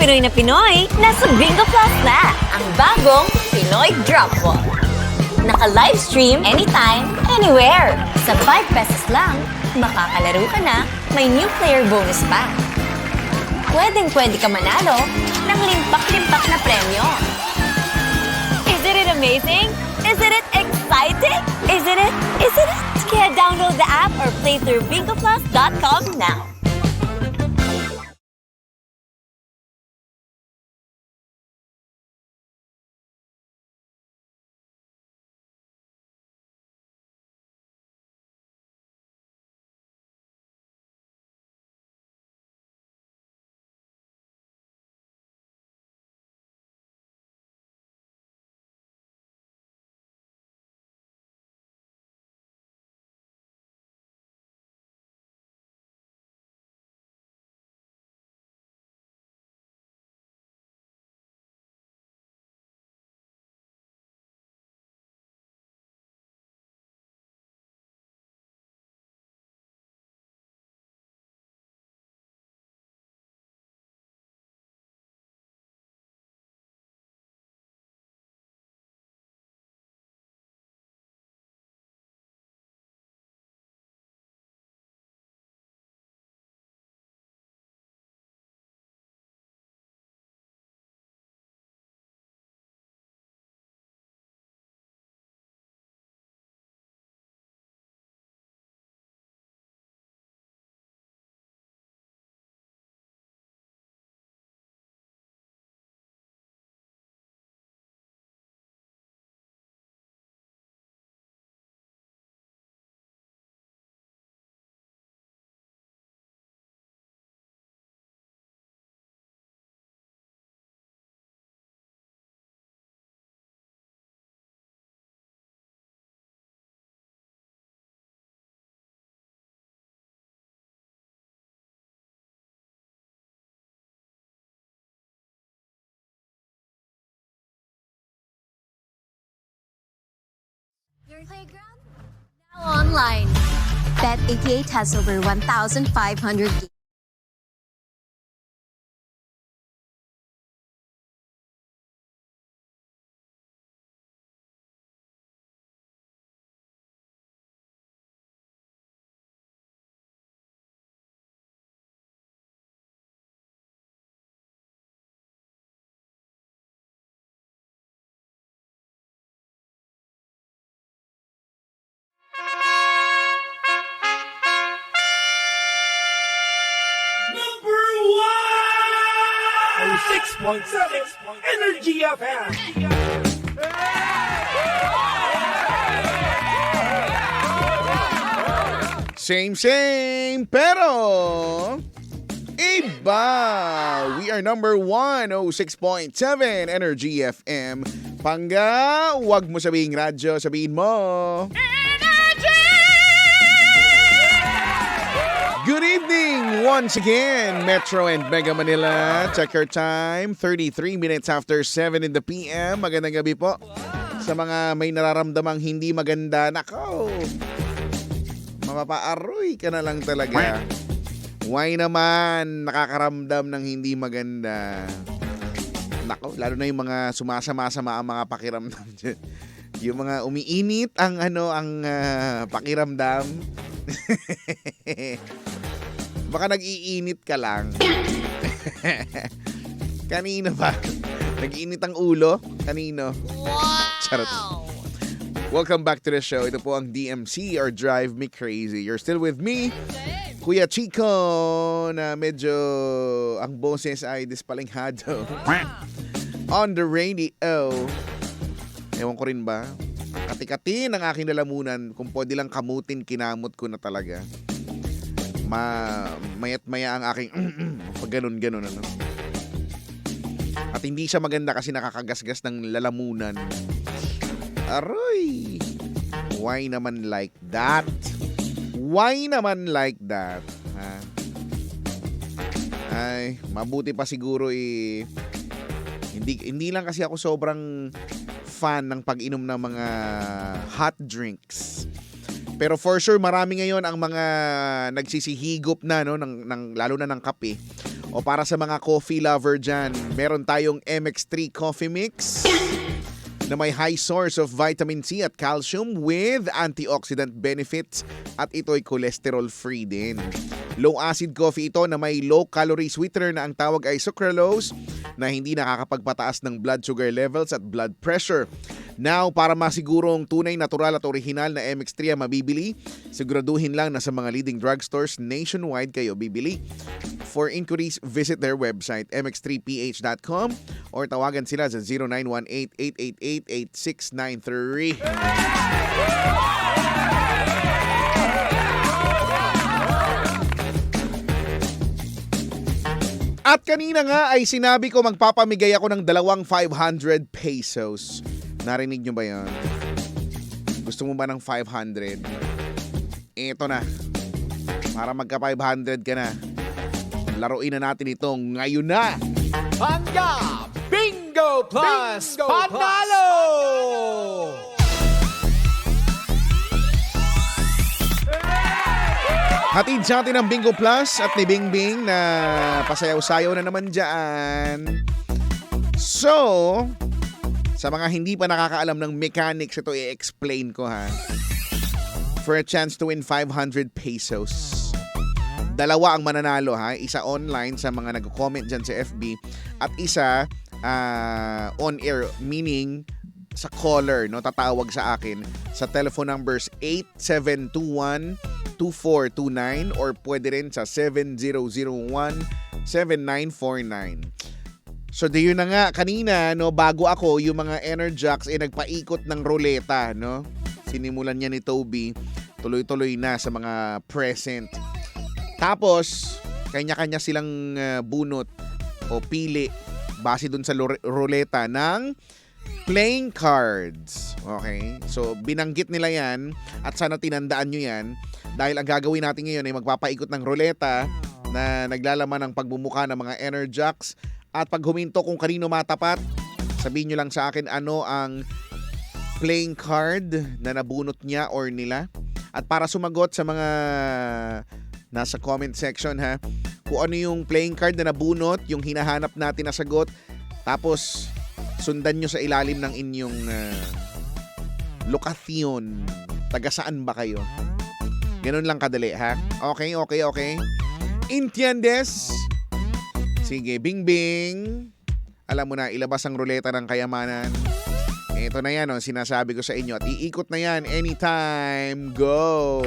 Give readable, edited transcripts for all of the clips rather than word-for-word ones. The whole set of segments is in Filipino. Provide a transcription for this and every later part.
Pinoy na Pinoy, nasa Bingo Plus na ang bagong Pinoy Drop Ball. Naka-livestream anytime, anywhere. Sa 5 pesos lang, makakalaro ka na, may new player bonus pa. Pwedeng-pwede ka manalo ng limpak-limpak na premyo. Isn't it amazing? Isn't it exciting? Isn't it? Kaya download the app or play through bingoplus.com now. Your playground now online. Bet88 has over 1,500 games. Number 6.7 Energy FM. Same, pero iba. We are number 106.7 Energy FM. Pangga, wag mo sabihin radyo, sabihin mo. Good evening once again, Metro and Mega Manila. Check your time, 33 minutes after 7 in the PM. Magandang gabi po sa mga may nararamdamang hindi maganda. Nako, mapapaaroy ka na lang talaga. Why naman nakakaramdam ng hindi maganda? Nako, lalo na yung mga sumasama-sama ang mga pakiramdam dyan. Yung mga umiinit ang pakiramdam. Baka nag-iinit ka lang. Kanino ba? Nag-iinit ang ulo? Kanino? Wow! Charot. Welcome back to the show. Ito po ang DMC or Drive Me Crazy. You're still with me, Kuya Chico, na medyo ang boses ay dispalinghado. On the radio. Ewan ko rin ba? Kati-kati ng aking lalamunan. Kung pwede lang kamutin, kinamot ko na talaga. Mayat maya ang aking pag ganun ano. At hindi siya maganda kasi nakakagasgas ng lalamunan. Aroy! Why naman like that? Why naman like that? Ha? Ay, mabuti pa siguro hindi lang kasi ako sobrang fan ng pag-inom ng mga hot drinks. Pero for sure marami ngayon ang mga nagsisihigop na no ng lalo na ng kape O para sa mga coffee lover dyan, meron tayong MX3 Coffee Mix na may high source of vitamin C at calcium with antioxidant benefits at ito'y cholesterol-free din. Low-acid coffee ito na may low-calorie sweetener na ang tawag ay sucralose na hindi nakakapagpataas ng blood sugar levels at blood pressure. Now, para masigurong tunay, natural at original na MX3 ang mabibili, siguraduhin lang na sa mga leading drugstores nationwide kayo bibili. For inquiries, visit their website mx3ph.com or tawagan sila sa 0918-888-8693. At kanina nga ay sinabi ko magpapamigay ako ng 500 pesos. Narinig nyo ba yan? Gusto mo ba ng 500? Ito na. Para magka 500 ka na. Laruin na natin ito ngayon na. Panga Bingo Plus Panalo! Hatid sa atin ang Bingo Plus at ni Bingbing na pasayaw-sayaw na naman dyan. So, sa mga hindi pa nakakaalam ng mechanics, ito i-explain ko ha. For a chance to win 500 pesos. Dalawa ang mananalo ha. Isa online sa mga nag-comment dyan sa FB at isa on-air, meaning sa caller, no, tatawag sa akin sa telephone numbers 8721-2429 or pwede rin sa 7001-7949. So di yun na nga kanina, no, bago ako yung mga Energix nagpaikot ng ruleta, no. Sinimulan niya ni Toby, tuloy-tuloy na sa mga present. Tapos kanya-kanya silang bunot o pili base dun sa ruleta ng playing cards. Okay? So binanggit nila yan at sana tinandaan nyo yan dahil ang gagawin natin ngayon ay magpapaikot ng ruleta na naglalaman ng pagbumuka ng mga Energix. At pag huminto kung kanino matapat, sabihin nyo lang sa akin ano ang playing card na nabunot niya or nila. At para sumagot sa mga nasa comment section ha, kung ano yung playing card na nabunot, yung hinahanap natin na sagot, tapos sundan nyo sa ilalim ng inyong lokasyon. Taga saan ba kayo? Ganun lang kadali ha. Okay. Entiendes? Sige, Bingbing. Alam mo na, ilabas ang ruleta ng kayamanan. Ito na yan, sinasabi ko sa inyo. At iikot na yan anytime. Go!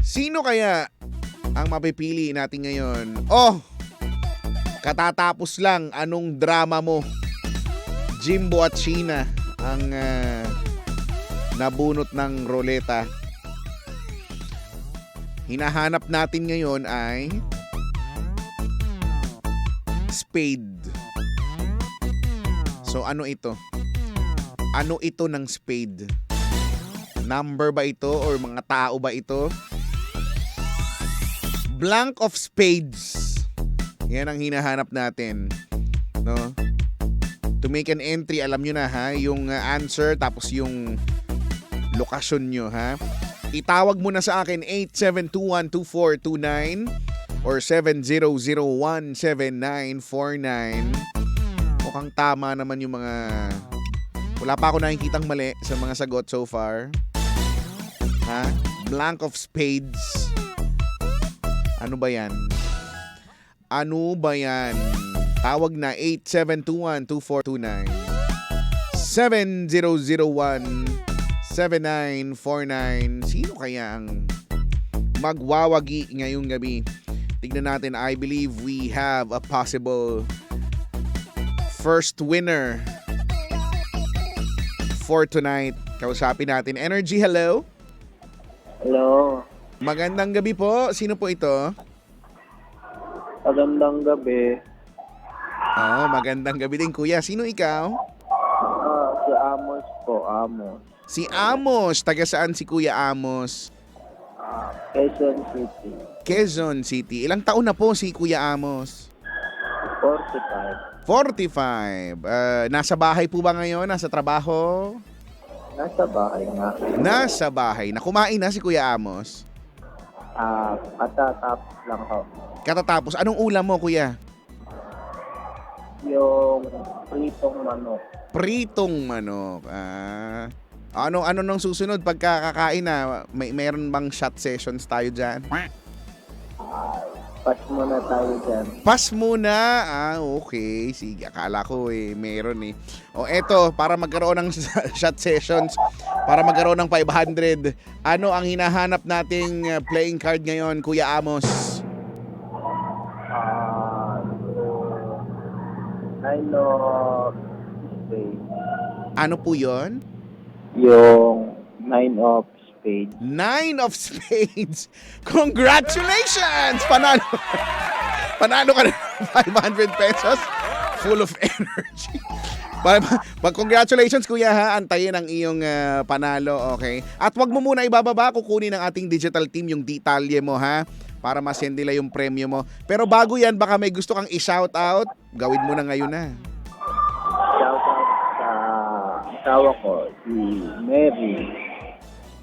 Sino kaya ang mapipili natin ngayon? Oh! Katatapos lang, anong drama mo? Jimbo at Sheena ang nabunot ng ruleta. Hinahanap natin ngayon ay spade. So ano ito? Ano ito ng spade? Number ba ito or mga tao ba ito? Blank of spades. Yan ang hinahanap natin. No? To make an entry, alam nyo na ha, yung answer tapos yung lokasyon nyo ha. Itawag mo na sa akin 8721-2429 or 7001-7949. Mukhang tama naman yung mga... Wala pa ako nakikitang mali sa mga sagot so far. Ha? Blank of spades. Ano ba yan? Ano ba yan? Tawag na 8721-2429 7001-7949. Sino kaya ang magwawagi ngayong gabi? Tignan natin. I believe we have a possible first winner for tonight. Kausapin natin. Energy, hello? Hello. Magandang gabi po. Sino po ito? Magandang gabi. Oh, magandang gabi din, kuya. Sino ikaw? Si Amos po, Amos. Si Amos. Taga saan si Kuya Amos? Quezon City. Quezon City. Ilang taon na po si Kuya Amos? 45. 45. Nasa bahay po ba ngayon? Nasa trabaho? Nasa bahay nga. Nasa bahay na. Kumain na si Kuya Amos. Katatapos lang ho. Katatapos, anong ulam mo, Kuya? Yung pritong manok. Pritong manok. Ano nang susunod pagka kakain na? Mayroon bang shot sessions tayo dyan? Pas muna tayo dyan. Pas muna. Okay. Sige, akala ko meron eh. O eto, para magkaroon ng shot sessions, para magkaroon ng 500, ano ang hinahanap nating playing card ngayon, Kuya Amos? Nine of spades. Ano po yon? Yung nine of spades. 9 of spades. Congratulations! Panalo. Panalo ka na ng 500 pesos. Full of energy. Congratulations, Kuya, ha. Antayin ang iyong panalo, okay? At wag mo muna ibababa. Kukunin ng ating digital team yung detalye mo, ha? Para ma-send nila yung premyo mo. Pero bago yan, baka may gusto kang i-shout out. Gawin mo na ngayon na. Shout out sa asawa ko, si Mary.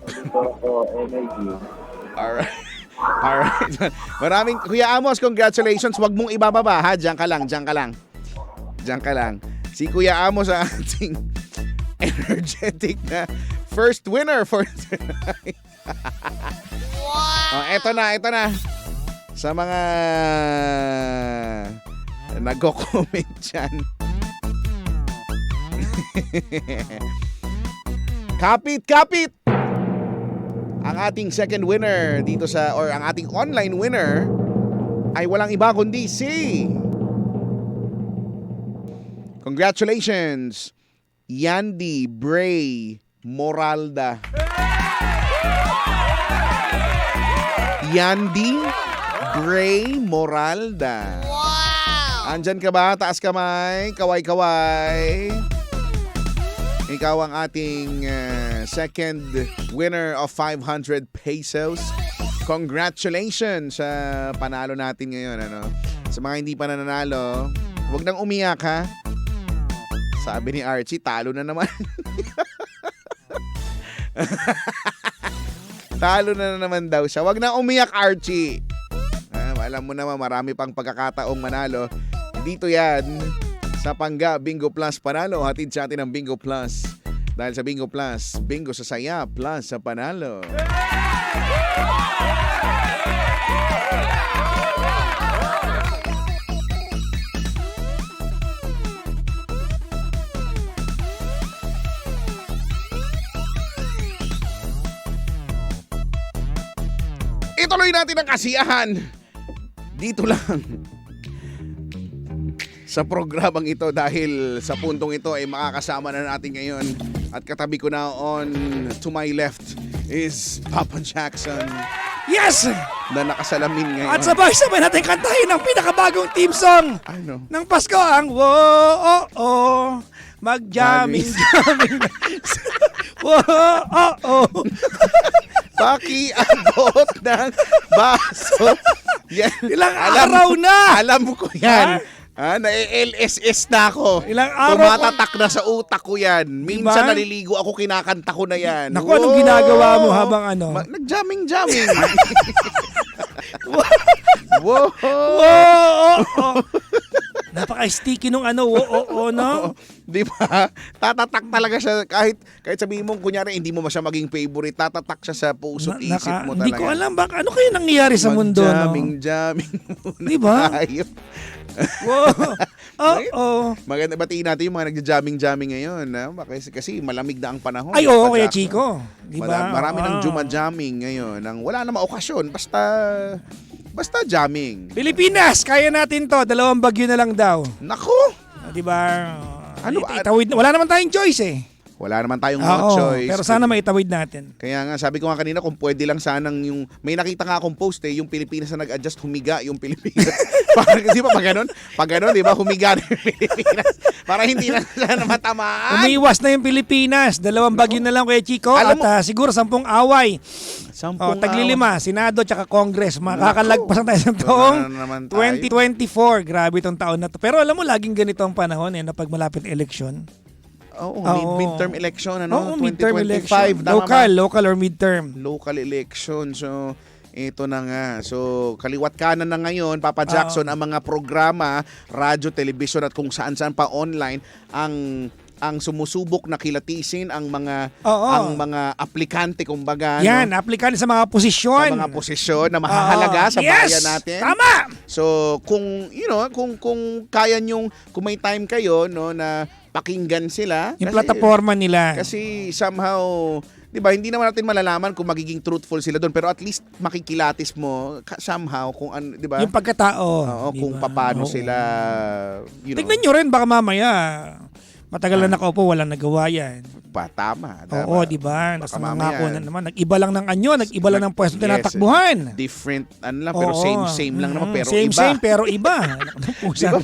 Dito ko energy. Alright. Alright. Maraming, Kuya Amos, congratulations. Wag mong ibababa, ha? Diyan ka lang, diyan ka lang. Diyan ka lang. Si Kuya Amos ang ating energetic na first winner for tonight. Wow! Eto na. Sa mga nagko-comment dyan. Kapit! Ang ating second winner dito ang ating online winner ay walang iba kundi si... Congratulations, Yandy Bray Moralda. Yandy Bray Moralda. Wow! Andyan ka ba? Taas kamay. Kaway-kaway. Ikaw ang ating second winner of 500 pesos. Congratulations sa panalo natin ngayon. Sa mga hindi pa nananalo, huwag nang umiyak, ha? Sabi ni Archie, talo na naman. Talo na naman daw siya. Huwag na umiyak, Archie. Alam mo naman, marami pang pagkakataong manalo. Dito yan sa Pangga Bingo Plus Panalo. Hatid sa atin ang Bingo Plus. Dahil sa Bingo Plus, bingo sa saya plus sa panalo. Ituloy natin ang kasiyahan dito lang sa programang ito dahil sa puntong ito ay makakasama na natin ngayon at katabi ko na to my left is Papa Jackson Yes! na nakasalamin ngayon. At sabay-sabay natin kantahin ang pinakabagong team song Ano? ng Pasko, ang Wo-oh-oh, mag-jamming-jamming. Wo-oh-oh. Pakiabot ng baso. Yan. Ilang araw na! Alam ko yan. Na-LSS na ako. Ilang araw Tumatatak na sa utak ko yan. Minsan Diba? naliligo ako, kinakanta ko na yan. Naku, anong ginagawa mo habang ano? Nag-jamming-jamming. Wow. Wo-oh-oh. Napaka-sticky nung ano, wo-oh-oh, no? Di ba? Tatatak talaga siya. Kahit sabihin mo, kunyari, hindi mo siya maging favorite, tatatak siya sa puso't isip mo talaga. Hindi ko alam, ano kayo nangyayari sa mundo, no? Mag-jamming muna Di ba? tayo. Oo. Maganda, batiin natin yung mga nagja-jamming ngayon. Kasi malamig na ang panahon. Ay, oo, Papa Kuya Jackson. Chico. Di ba? Marami ng juma-jamming ngayon. Wala namang okasyon. Basta jamming. Pilipinas, kaya natin to. 2 bagyo na lang daw. Naku! Di ba? Ano ba? Itawid, wala naman tayong choice eh. Wala naman tayong Oo, choice. pero sana maitawid natin. Kaya nga, sabi ko nga kanina, kung pwede lang sanang yung... May nakita nga akong post yung Pilipinas na nag-adjust, humiga yung Pilipinas. Kasi pa, pag ganon, di ba, humiga na yung Pilipinas. Para hindi na sana matamaan. Umiiwas na yung Pilipinas. 2 bagyo na lang, Kuya Chico. Alam At siguro 10 away. 10 taglilima, Senado tsaka Congress. Makakalagpasan tayo sa taong Wala na naman tayo. 2024. Grabe itong taon na to. Pero alam mo, laging ganito ang panahon na pag malapit eleksyon. Oo, Oo. midterm election, Oo, 2025. midterm election. Tama ba? Local or midterm. Local election. So, ito na nga. So, kaliwat kanan na ngayon, Papa Jackson, ang mga programa, radyo, television at kung saan-saan pa online ang sumusubok na kilatisin ang mga aplikante kumbaga Yan, aplikante sa mga posisyon. sa mga posisyon na mahahalaga sa bayan natin. Tama. So, kung kung kaya nyong kung may time kayo na pakinggan sila Yung plataforma nila. kasi somehow 'di ba hindi naman natin malalaman kung magiging truthful sila doon pero at least makikilatis mo somehow kung ano 'di ba? Yung pagkatao. Oo, di kung ba? paano Oo. sila Tignan nyo rin, baka mamaya, matagal na nakaupo, walang nagawa yan. tama. Oo, di ba? Baka Nangako mamaya, na naman. Nag-iba lang ng anyo, nag-iba lang ng pwesto Yes. tinatakbuhan. Different lang pero Oo. same lang naman pero same, iba. Same, pero iba. Di ba?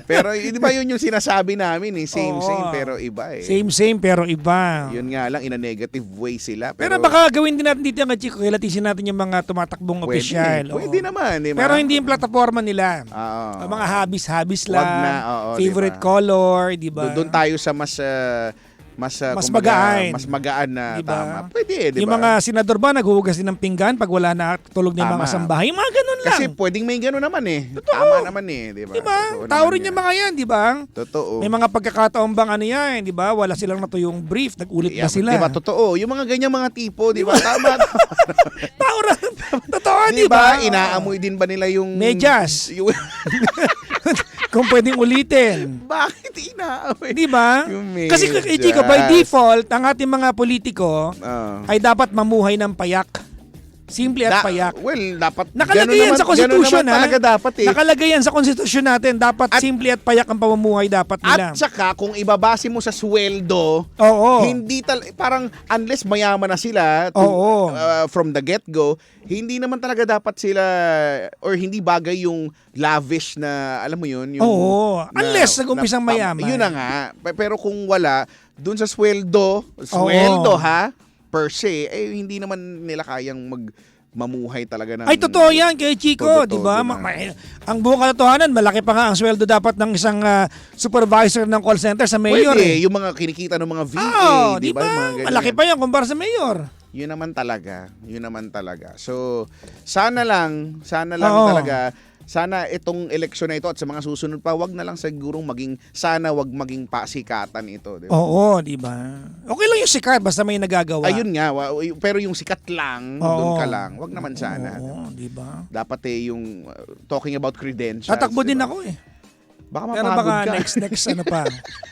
pero di ba yun yung sinasabi namin same Oo. pero iba Same, pero iba. Yun nga lang in a negative way sila Pero baka gawin din natin dito ang Chico, kilatisin natin yung mga tumatakbong opisyal. Pwede naman, di ba? Pero hindi yung plataforma nila. Oo. Ang mga habis-habis Wag lang. na, oo, favorite diba? color, di ba? Doon tayo sa mas magaan. Mas magaan na Diba? tama. Pwede, di ba? Yung mga senador ba, naghuhugas din ng pinggan pag wala na tulog na yung mga Tama. sambahay? Mga ganun lang. Kasi pwedeng may gano'n naman Tama naman di ba? Diba? Totoo Tao naman rin yung mga yan, di ba? Totoo. May mga pagkakataon bang ano yan, di ba? Wala silang natuyong brief, nag-ulit na sila. Di ba? Totoo. Yung mga ganyang mga tipo, di ba? Tama. Tao rin. Totoo, Di di ba? ba? Inaamoy din ba nila yung... Medyas. Yung... Kung pwedeng ulitin. Bakit inaamoy? Di ba? Yung Kasi medyas. Chico, by default, ang ating mga politiko Ah. ay dapat mamuhay ng payak. Simple at payak. Well, dapat... Nakalagay ganun yan sa naman- konstitusyon, ganun naman talaga dapat Nakalagay yan sa konstitusyon natin. Dapat simple at payak ang pamumuhay dapat nila. At saka, kung ibabase mo sa sweldo, Oo. hindi parang unless mayaman na sila Oo. from the get-go, hindi naman talaga dapat sila or hindi bagay yung lavish na, alam mo yun? Yung, Oo. Unless nag-umpisang mayaman. Yun na nga. Pero kung wala, dun sa sweldo ha, per se, hindi naman nila kayang mamuhay talaga ng... Ay, totoo yan kay Chico, todo-todo di ba? na. Ang buong katotohanan, malaki pa nga ang sweldo dapat ng isang supervisor ng call center sa mayor. Pwede, yung mga kinikita ng mga VA, Oo, di ba? Yung mga ganyan. Malaki pa yan kumpara sa mayor. Yun naman talaga. So, sana lang Oo. talaga, sana itong eleksyon na ito at sa mga susunod pa, wag na lang sigurong wag maging pasikatan ito. Di ba? Oo, di ba? Okay lang yung sikat, basta may nagagawa. Ayun nga, pero yung sikat lang, doon ka lang, wag naman sana. Oo, di ba? Dapat yung talking about credentials. Tatakbo din diba? ako eh. Baka Pero mapagod baka ka. next ano pa.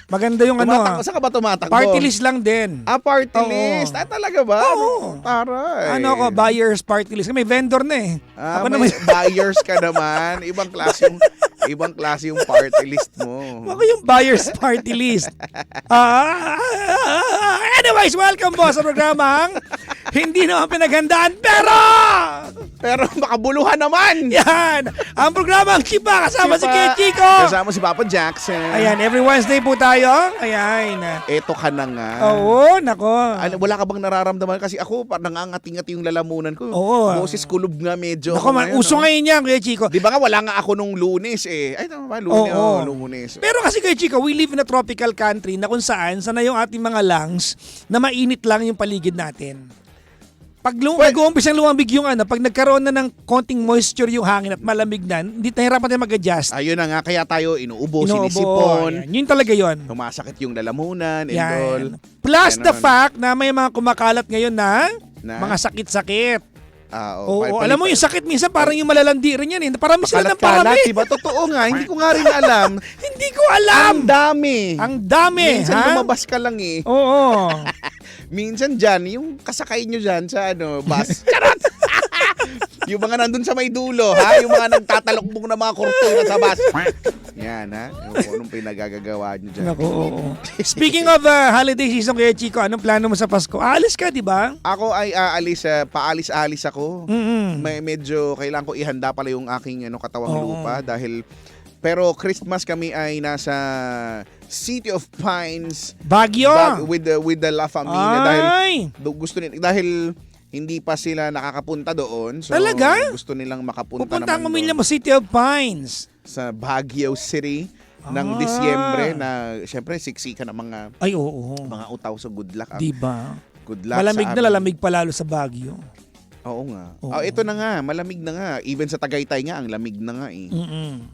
Maganda yung ano Saan ka ba tumatakbo? party list lang din. Party Oo. list. talaga ba? Oo. Taray. Ano ako, buyers party list. May vendor na eh. Ako May naman, buyers ka naman. Ibang klase yung party list mo. ako yung buyers party list. Anyways, welcome po sa programang hindi naman pinaghandaan, Pero makabuluhan naman. yan, ang programang Chipa kasama si Chico. Kasama si Papa Jackson. Ayan, every Wednesday po tayo. Ayan. Eto ka na nga. Oo, nako. Wala ka bang nararamdaman? Kasi ako, nangangati-ngati yung lalamunan ko. Oo. Boses kulub nga medyo. Nako, uso ngayon yan, Kuya Chico. Di ba nga wala nga ako nung Lunes Ay, tama ba? Lunes. Oo. Lunes. Pero kasi Kuya Chico, we live in a tropical country na kung saan sana yung ating mga lungs na mainit lang yung paligid natin. Pag nag-uumpis ang lumambig yung pag nagkaroon na ng konting moisture yung hangin at malamig na, hindi nahirapan tayo mag-adjust. Ayun na nga, kaya tayo inuubo, sinisipon. Ayan. Yun talaga yun. Tumasakit yung lalamunan and Yan. all. Plus the Ganon. fact na may mga kumakalat ngayon na mga sakit-sakit. Oo, alam mo yung sakit minsan parang yung malalandi rin yan eh. Parami sila ng Kalat-kalat, parami. diba? Totoo nga, hindi ko nga rin alam. Hindi ko alam. Ang dami. Ang dami, Minsan ha? lumabas ka lang eh. Oo. Minsan dyan, yung kasakay nyo dyan sa bus. Charot! Yung mga nandun sa may dulo, ha? Yung mga nagtatalokbong na mga kurtula sa bus. Yan, ha? Yung kung anong pinagagagawa nyo dyan. Naku, oo. Speaking of holiday season, Kuya Chico, anong plano mo sa Pasko? Aalis ka, di ba? Ako ay aalis, paalis-alis ako. Mm-mm. Medyo kailangan ko ihanda pala yung aking katawang lupa dahil pero Christmas kami ay nasa City of Pines Baguio. with the La Familia dahil Ay! gusto nila dahil hindi pa sila nakakapunta doon. So Talaga? gusto nilang makapunta Pupunta ang naman pamilya doon mo, City of Pines. sa Baguio City. ng Disyembre na syempre siksikan ng Ay, oo. mga utaw. So good luck. Di ba? Good luck Malamig sa na, amin. lalamig pa lalo sa Baguio. Oo nga. Oo. Ito na nga, malamig na nga. Even sa Tagaytay nga, ang lamig na nga eh.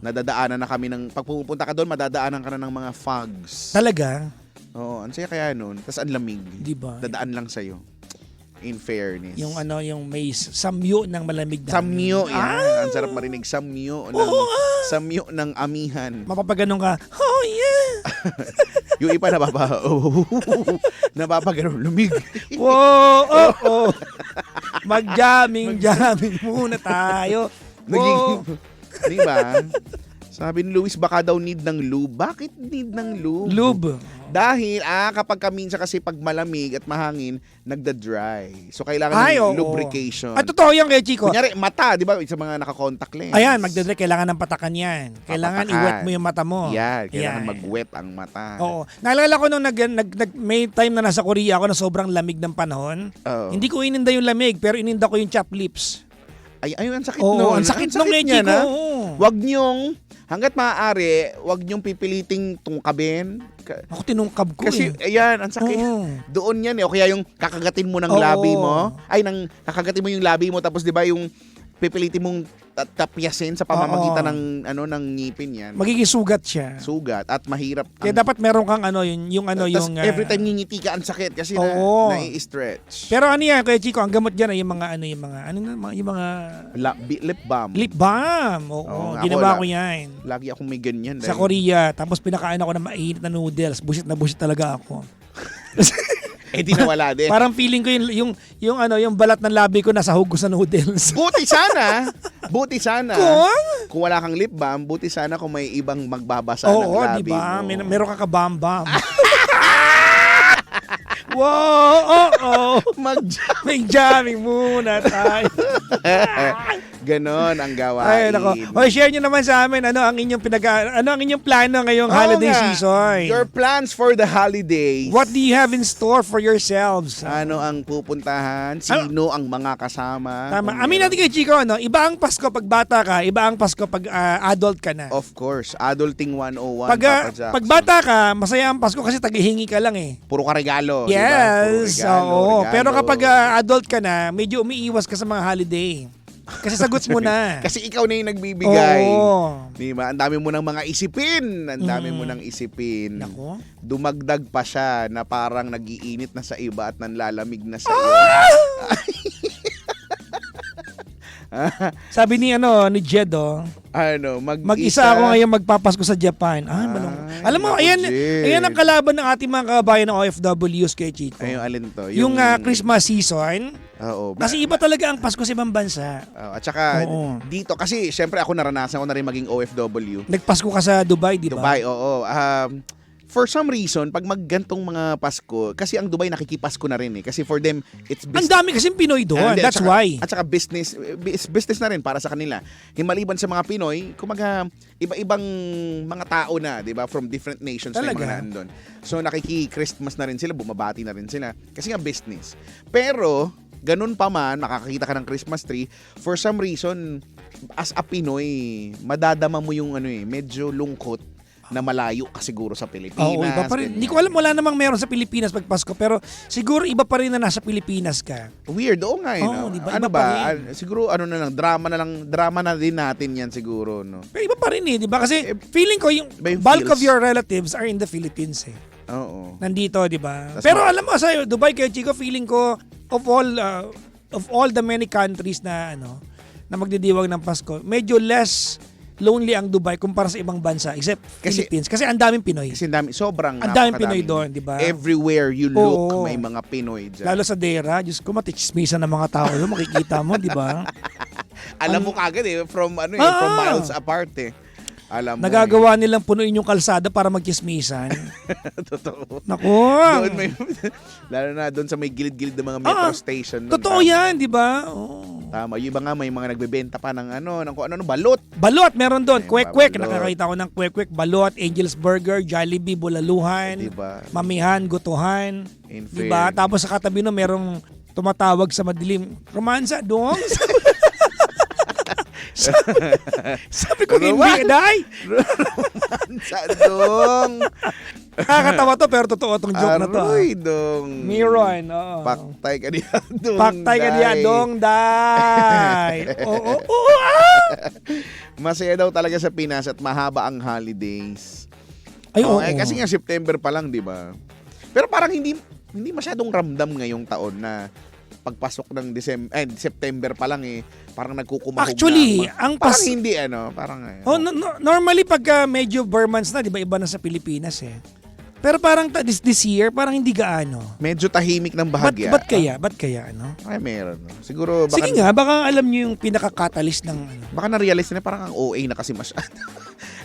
Nadadaanan na kami ng, pag pupunta ka doon, madadaanan ka na ng mga fogs. Talaga? Oo, ang saya kaya nun. Tapos ang lamig. Di ba? Dadaan lang sa'yo. In fairness. Yung yung may samyo ng malamig na. Samyo, yan. Ang sarap marinig. Samyo ng, samyo ng amihan. Mapapaganon ka, oh yeah! Yung iba napapaganon, lumig. Wow, oh. Mag-jamming muna tayo. Wow. Di ba? Sabi ni Luis, baka daw need ng lube. Bakit need ng lube? Lube. Dahil, kapag minsan kasi pag malamig at mahangin, nagda-dry. So, kailangan Oo. ng lubrication. At totoo yan kay Chico. Kunyari, mata, di ba? Sa mga naka-contact lens. Ayan, magdadre, kailangan ng patakan yan. Kailangan Papatakan. i-wet mo yung mata mo. Yan, kailangan Yan. mag-wet ang mata. Oo. Naalala ko nung may time na nasa Korea ako na sobrang lamig ng panahon. Oo. Hindi ko ininda yung lamig, pero ininda ko yung chop lips. Ayun, ang sakit Oo, nun. ang sakit nung niya Chico. na. Oo. Wag niyong, hanggat maaari, wag niyong pipiliting tungkabin. Ako tinungkab ko Kasi, ayan, ang sakit. Oo. Doon yan eh. O kaya yung kakagatin mo ng Oo. labi mo. Kakagatin mo yung labi mo. Tapos, di ba, yung pipilitin mong tapyasin sa pamamagitan ng ngipin yan. Magiging sugat siya. Sugat at mahirap. Kaya dapat meron kang Tas every time ngingiti ka, ang sakit kasi Oo. nai-stretch. Pero ano yan, Kuya Chico, ang gamot dyan ay yung mga Lip balm. lip balm. Oo, Oo, ako, ginawa ko yan. Lagi akong may ganyan. Sa dahil- Korea, tapos pinakain ako ng mainit na noodles. Busit na busit talaga ako. di nawala din. Parang feeling ko yung balat ng labi ko nasa hugos sa noodles. Buti sana. Buti sana. Kung? Kung wala kang lip balm, buti sana kung may ibang magbabasa ng Oo, labi di ba? mo. Meron ka kabambam. Wow! Oo! May jamming muna tayo. Ganon ang gawain. Ay, nako. O, share nyo naman sa amin ano ang inyong plano ngayong Oo holiday nga. season. Your plans for the holidays. What do you have in store for yourselves? Ano ang pupuntahan? Sino ang mga kasama? Tama. Kung Amin natin kay Chico, no? Iba ang Pasko pag bata ka, iba ang Pasko pag adult ka na. Of course. Adulting 101. Pag, Papa Jackson. pag bata ka, masaya ang Pasko kasi taghihingi ka lang eh. Puro ka regalo. Yes, Diba? Puro regalo, oo. regalo. Pero kapag adult ka na, medyo umiiwas ka sa mga holiday. Kasi sagot mo na. Kasi ikaw na yung nagbibigay. Oo. Diba? Ang dami mo ng mga isipin. Ang dami mo ng isipin. Nako. Dumagdag pa siya na parang nagiinit na sa iba at nanlalamig na sa iyo. Sabi ni Jedo, mag-isa ako ngayon magpapasko sa Japan. Alam mo, naku, ayan ang kalaban ng ating mga kababayan ng OFWs kay Chico. Ayun, alin to? Yung Christmas season. Oo. Kasi iba talaga ang Pasko sa ibang bansa. At saka Oo. dito, kasi syempre ako naranasan ko na rin maging OFW. Nagpasko ka sa Dubai, di ba? Dubai, oo. For some reason, pag maggantong mga Pasko, kasi ang Dubai nakikipasko na rin eh. Kasi for them, it's Ang business. dami kasing Pinoy doon. That's why. At saka business na rin para sa kanila. Yung maliban sa mga Pinoy, kumaga iba-ibang mga tao na, 'di ba, from different nations na yung mga Talaga? nandun. So nakiki-Christmas na rin sila, bumabati na rin sila kasi nga business. Pero ganun pa man, makakakita ka ng Christmas tree, for some reason as a Pinoy, madadama mo yung medyo lungkot na malayo ka siguro sa Pilipinas. Oo, iba pa rin. ganyan. Hindi ko alam, wala namang meron sa Pilipinas pag Pasko, pero siguro iba pa rin na nasa Pilipinas ka. Weird, oo nga eh. Oo, no? di ba? Ano Iba pa ba? rin. Siguro drama na din natin yan siguro, no? Pero iba pa rin eh, di ba? Kasi feeling ko yung iba yung bulk feels. of your relatives are in the Philippines eh. Oo. Nandito, di ba? Tas Pero alam mo, sa Dubai kay Chico, feeling ko of all the many countries na na magdidiwang ng Pasko, medyo less lonely ang Dubai kumpara sa ibang bansa except Philippines kasi ang daming Pinoy. Kasi sobrang Ang daming napakadaming. Pinoy doon, di ba? Everywhere you look, Oo. may mga Pinoy dyan. Lalo sa Dera, Diyos ko, matichismisan ng mga tao doon, makikita mo, di ba? Alam mo kagad from miles apart eh. Alam mo. Nagagawa nilang punuin yung kalsada para magchismisan. Totoo. Naku. Doon lalo na doon sa may gilid-gilid ng mga metro station. Totoo yan, di ba? Oh. Tama. Yung iba nga may mga nagbebenta pa ng ng balot. Balot, meron doon. Ay, Kwek-kwek. balot. Nakakita ko ng kwek-kwek. Balot, Angel's Burger, Jollibee, Bulaluhan, Diba? Mamihan, Gutuhan. In Diba? fairness. Tapos sa katabi no, merong tumatawag sa madilim. Romansa, dong. Sabi ko, hindi, Roman! Day. Sa dong. Nakakatawa to, pero totoo tong joke na to. Aroy, dong. Miron, oo. Paktay ka niya, dong. Paktay ka niya, day. dong, day. Oo, oo, Masaya daw talaga sa Pinas at mahaba ang holidays. Ay, oo. Kasi nga September pa lang, di ba? Pero parang hindi masyadong ramdam ngayong taon na pagpasok ng September pa lang parang nagkukumahog Actually, na. ang Parang hindi parang Oh, normally pagka medyo bare months na, 'di ba, iba na sa Pilipinas eh. Pero parang this year, parang hindi gaano. medyo tahimik ng bahagya. Ba't kaya? Ba't kaya, ano? Ay, meron. Siguro, baka, Sige nga, baka alam niyo yung pinaka-catalyst ng ano. baka na-realize na parang ang OA na kasi masyado.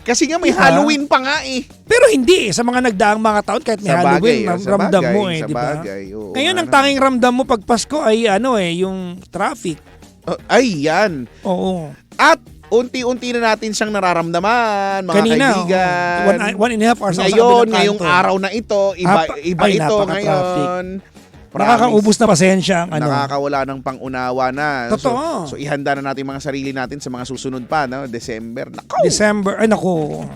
Kasi nga may Diba? Halloween pa nga eh. Pero hindi eh. Sa mga nagdaang mga taon, kahit may Sa Halloween, bagay, sa ramdam bagay, mo sa di ba? bagay, oo, Ngayon, ang ano. tanging ramdam mo pag Pasko ay yung traffic. Ay, yan. Oo. At unti-unti na natin siyang nararamdaman, mga Kanina, kaibigan. one and a half hours ako sa Ngayon, kabilang ngayong kanto. araw na ito, iba Ay, ito napaka-traffic. ngayon. Nakakaubos na pasensya ang ano. Nakakawala ng pang-unawa na. Totoo. So ihanda na natin mga sarili natin sa mga susunod pa, no? December. Nako! December, ay nako.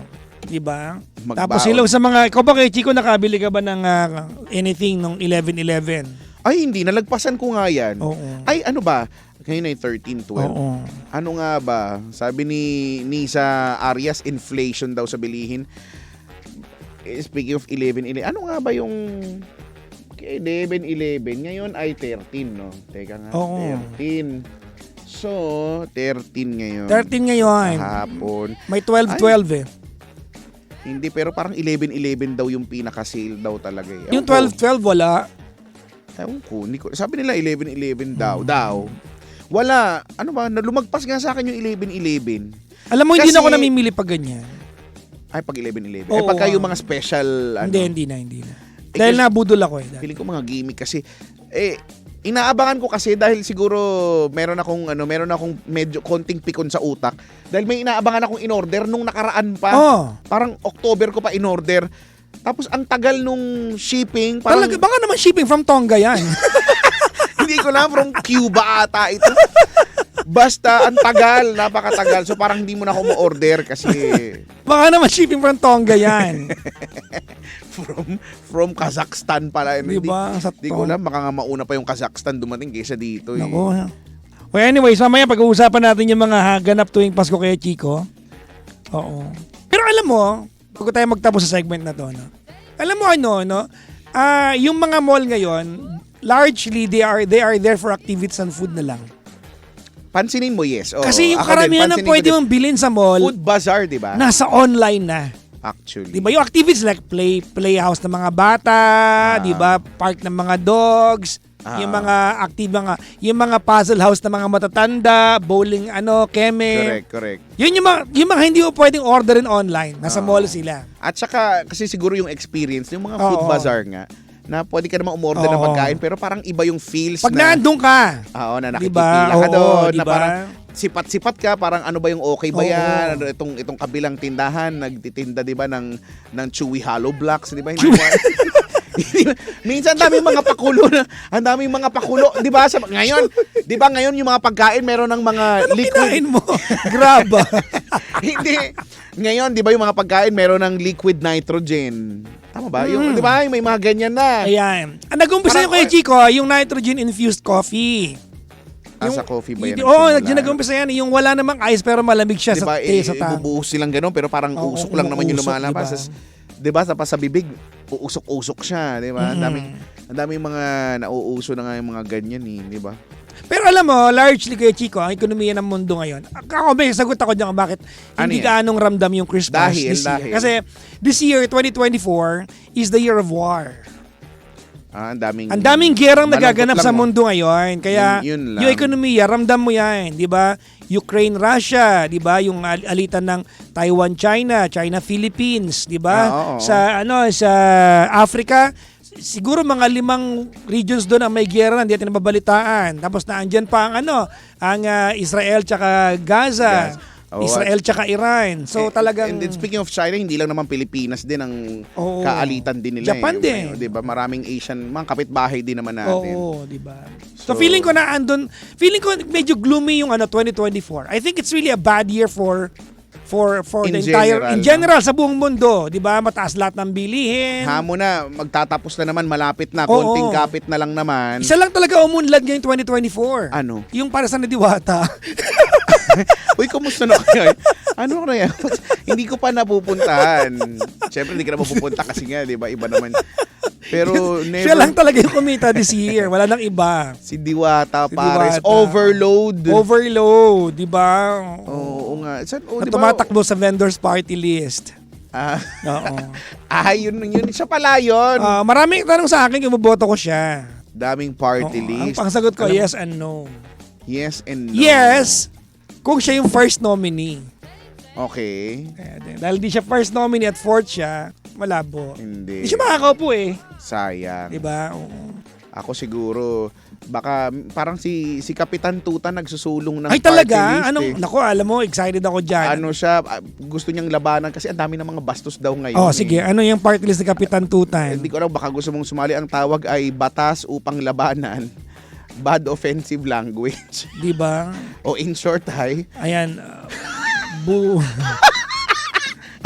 Diba? Magbaon. Tapos sila sa mga, ikaw ba kay Chico, nakabili ka ba ng anything nung 11-11? Ay, hindi. Nalagpasan ko nga yan. Oo. Ay, ano ba? Ngayon ay 13-12. Oo. Ano nga ba? Sabi ni sa Arias, inflation daw sa bilihin. Speaking of 11-11, ano nga ba yung 11-11? Ngayon ay 13, no? Teka nga, Oo. 13. So, 13 ngayon. 13 ngayon. Hapon. May 12-12 eh. Hindi, pero parang 11-11 daw yung pinaka-sale daw talaga. Yung 12-12 wala. Ewan ko, hindi ko. Sabi nila 11-11 daw. Wala. Ano ba? Lumagpas nga sa akin yung 11-11. Alam mo, hindi Kasi- na ako namimili pag ganyan. Ay, pag 11-11. Oo, Pagka yung mga special, Hindi na. Dahil kasi- nabudol ako eh. Feeling ko mga gimmick kasi, inaabangan ko kasi dahil siguro meron akong medyo konting pikon sa utak. Dahil may inaabangan akong in-order nung nakaraan pa. Oh, Parang October ko pa in-order. Tapos ang tagal nung shipping. Parang, talaga, baka naman shipping from Tonga yan. hindi ko na, from Cuba ata ito. Basta, ang tagal, napakatagal. So parang hindi mo na ako ma-order kasi Baka naman shipping from Tonga yan. from Kazakhstan pala. Diba? Sa Hindi ko alam, baka nga mauna pa yung Kazakhstan dumating kaysa dito. Nako. Well, anyways, mamaya pag-uusapan natin yung mga ganap tuwing Pasko kay Chico. Oo. Pero alam mo, bago tayo magtapos sa segment na to, no? Alam mo yung mga mall ngayon, largely they are there for activities and food na lang. Pansinin mo, yes. Oo, Kasi yung ako din, karamihan ng pansinin ko pwede din. mong bilhin sa mall, Food bazaar, di ba? nasa online na. Actually. Di ba? Yung activities like playhouse ng mga bata, di ba? Park ng mga dogs, yung mga yung mga puzzle house ng mga matatanda, bowling keme. Correct. Yun yung mga hindi mo pwedeng orderin online. Nasa mall sila. At saka, kasi siguro yung experience, yung mga Oo. food bazaar nga, na pwede ka naman umorder ng Oo. pagkain, pero parang iba yung feels Pag na... naandun ka, Oo, na Diba? nakikipila ka Oo, doon, na diba? parang sipat-sipat ka, parang ano ba yung okay ba Oo. yan? Ano, itong kabilang tindahan, nagtitinda, di ba, ng Chewy Hollow Blocks, di ba? Hindi ba? Minsan ang daming mga pakulo di ba? Ngayon, di ba ngayon yung mga pagkain meron ng mga kinain mo. Grab. Hindi. Ngayon, di ba yung mga pagkain meron ng liquid nitrogen. Tama ba? Yung, di ba? May mga ganyan na. Ayan. Ang nag-umpisa Parang- yung kay Chico, yung nitrogen-infused coffee. Sa coffee ba yan? Oo, nag-umpisa yan. Yung wala namang ice pero malamig siya Di sa ba? tank. Ibubuhos silang gano'n pero parang Oo, usok lang naman yung umuusok, lumalabas. diba? Tas, di ba? Sa bibig, uusok-usok siya. Di ba? Ang daming mga nauuso na nga yung mga ganyan eh. Di ba? Pero alam mo, largely kay Chico, ang ekonomiya ng mundo ngayon, ako may sagot ako dyan kung bakit Ano hindi yan? gaanong ramdam yung Christmas Dahil. this year. Kasi this year, 2024, is the year of war. Ang daming... Ang daming gerang Malungkot nagaganap lang, sa oh. mundo ngayon. Kaya Yun lang. yung ekonomiya, ramdam mo yan. Di ba? Ukraine, Russia, di ba? Yung alitan ng Taiwan, China, China, Philippines, di ba? Oo. Sa Africa, siguro mga 5 regions doon ang may giyera na hindi natin nababalitaan. Tapos naandyan pa ang ang Israel tsaka Gaza. Oo, Israel tsaka Iran. So talagang... And then speaking of China, hindi lang naman Pilipinas din ang Oo. kaalitan din nila. Japan din. Di ba? Maraming Asian, mga kapitbahay din naman natin. Oo, di ba? So feeling ko na andun, feeling ko medyo gloomy yung 2024. I think it's really a bad year for In the entire general, in general sa buong mundo, 'di ba? Mataas lahat ng bilihin. Hamo na, magtatapos na naman, malapit na, Oo. konting kapit na lang naman. Isa lang talaga umunlad ngayong 2024. Ano? Yung para sa Nadiwata. Uy, kumusta na kayo? Ano na yan? Hindi ko pa napupuntahan. Siyempre, hindi ka na mapupunta kasi nga, di ba? Iba naman. Pero never. Siya lang talaga yung kumita this year. Wala nang iba. Si Diwata, Si pares. Diwata. Overload. Overload, 'di ba? Oo nga. Saan, Na di ba? tumatakbo sa vendors party list. Ah, Oo. yun. Siya pala yun. Maraming tanong sa akin kung boboto ko siya. Daming party Oo, list. ang pangsagot ko, Alam mo, yes and no. Yes and no. Yes, kung siya yung first nominee. Okay. Kaya din, dahil di siya first nominee at fourth siya, malabo. Hindi. Di siya makakaupo eh. Sayang. Diba? Oo. Ako siguro, baka parang si Kapitan Tuta nagsusulong ng Ay party talaga? list Anong, eh. naku, alam mo, excited ako dyan. Ano siya, gusto niyang labanan kasi ang dami ng mga bastos daw ngayon. Oh, sige. Ano yung party list ni Kapitan Tutan? Hindi ko alam, baka gusto mong sumali. Ang tawag ay batas upang labanan bad offensive language. Diba? O in short ay, Ayan.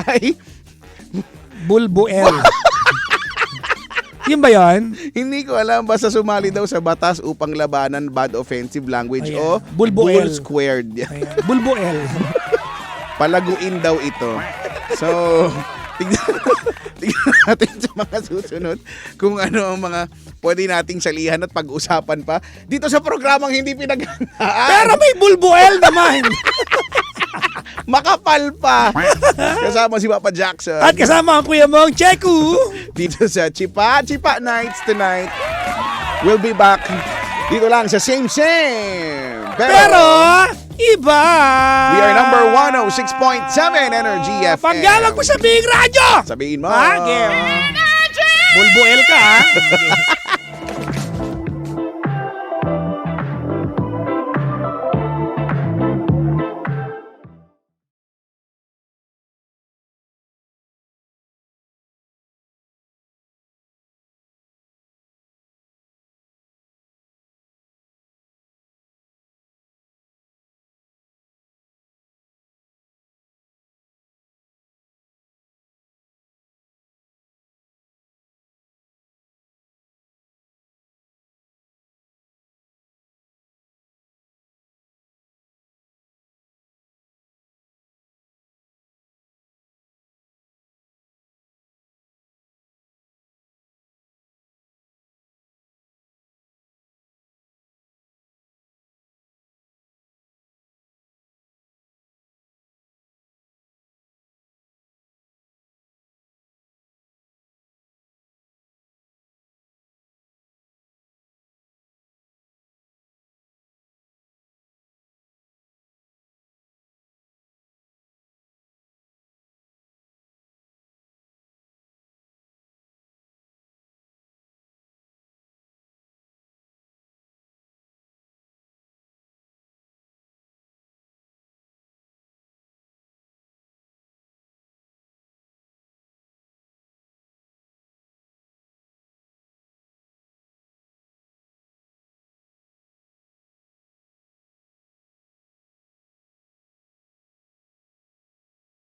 ay Bulbuel. Yun ba yun? hindi ko alam, basta sumali daw sa batas upang labanan bad offensive language Ayan. o Bulbuel. bull squared. Ayan. Bulbuel. Palaguin daw ito. So, tignan natin sa mga susunod kung ano ang mga pwede nating salihan at pag-usapan pa dito sa programang hindi pinaghandaan. Pero may bulbuel naman. Makapal pa. Kasama si Papa Jackson. At kasama ang kuya mong Cheku. Dito sa Chipa Nights tonight. We'll be back dito lang sa same. Pero, iba. We are number 106.7 Energy FM. Paggalag mo sa Big Radio. Sabihin mo. Bulbuel ka ha.